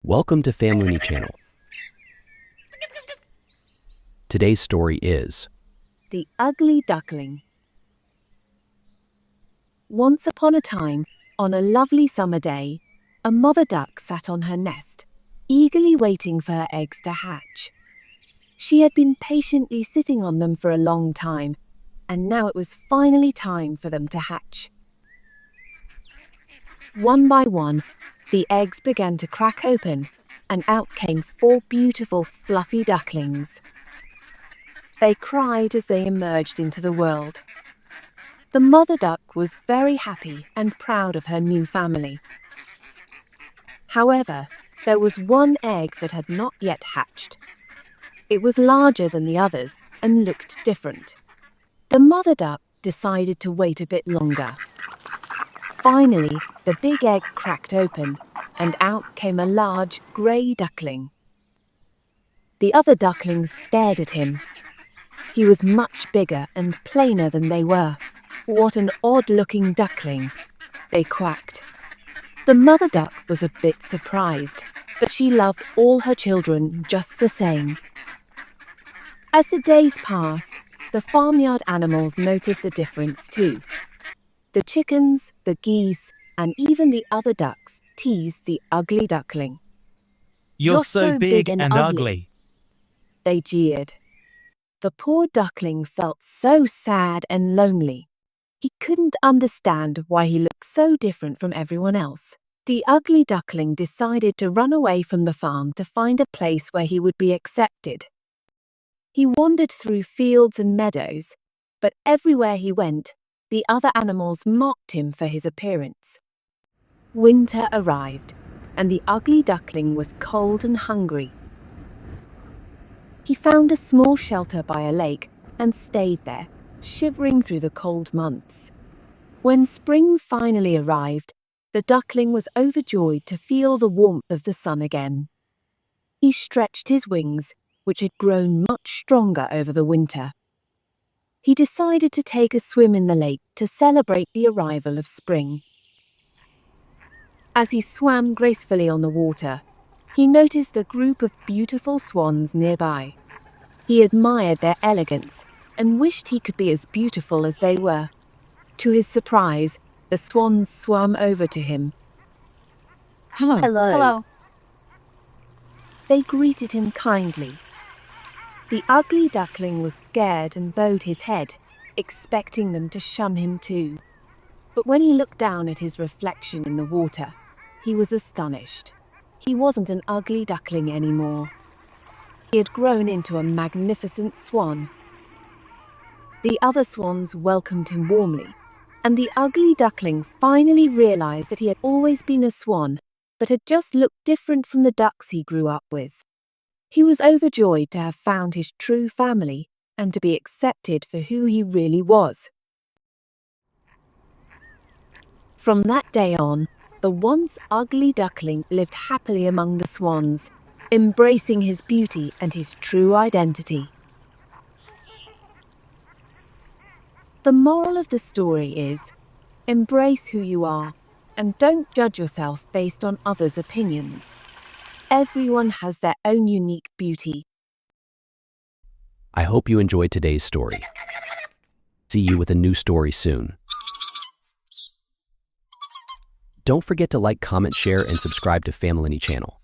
Welcome to FAMILYNEY channel. Today's story is The Ugly Duckling. Once upon a time, on a lovely summer day, a mother duck sat on her nest, eagerly waiting for her eggs to hatch. She had been patiently sitting on them for a long time, and now it was finally time for them to hatch. One by one, the eggs began to crack open, and out came 4 beautiful, fluffy ducklings. They cried as they emerged into the world. The mother duck was very happy and proud of her new family. However, there was one egg that had not yet hatched. It was larger than the others and looked different. The mother duck decided to wait a bit longer. Finally, the big egg cracked open, and out came a large grey duckling. The other ducklings stared at him. He was much bigger and plainer than they were. "What an odd-looking duckling," they quacked. The mother duck was a bit surprised, but she loved all her children just the same. As the days passed, the farmyard animals noticed the difference too. The chickens, the geese, and even the other ducks teased the ugly duckling. You're so big and ugly. They jeered. The poor duckling felt so sad and lonely. He couldn't understand why he looked so different from everyone else. The ugly duckling decided to run away from the farm to find a place where he would be accepted. He wandered through fields and meadows, but everywhere he went, the other animals mocked him for his appearance. Winter arrived, and the ugly duckling was cold and hungry. He found a small shelter by a lake and stayed there, shivering through the cold months. When spring finally arrived, the duckling was overjoyed to feel the warmth of the sun again. He stretched his wings, which had grown much stronger over the winter. He decided to take a swim in the lake to celebrate the arrival of spring. As he swam gracefully on the water, he noticed a group of beautiful swans nearby. He admired their elegance and wished he could be as beautiful as they were. To his surprise, the swans swam over to him. Hello. Hello. They greeted him kindly. The ugly duckling was scared and bowed his head, expecting them to shun him too. But when he looked down at his reflection in the water, he was astonished. He wasn't an ugly duckling anymore. He had grown into a magnificent swan. The other swans welcomed him warmly, and the ugly duckling finally realized that he had always been a swan, but had just looked different from the ducks he grew up with. He was overjoyed to have found his true family and to be accepted for who he really was. From that day on, the once ugly duckling lived happily among the swans, embracing his beauty and his true identity. The moral of the story is, embrace who you are and don't judge yourself based on others' opinions. Everyone has their own unique beauty. I hope you enjoyed today's story. See you with a new story soon. Don't forget to like, comment, share, and subscribe to FAMILYNEY channel.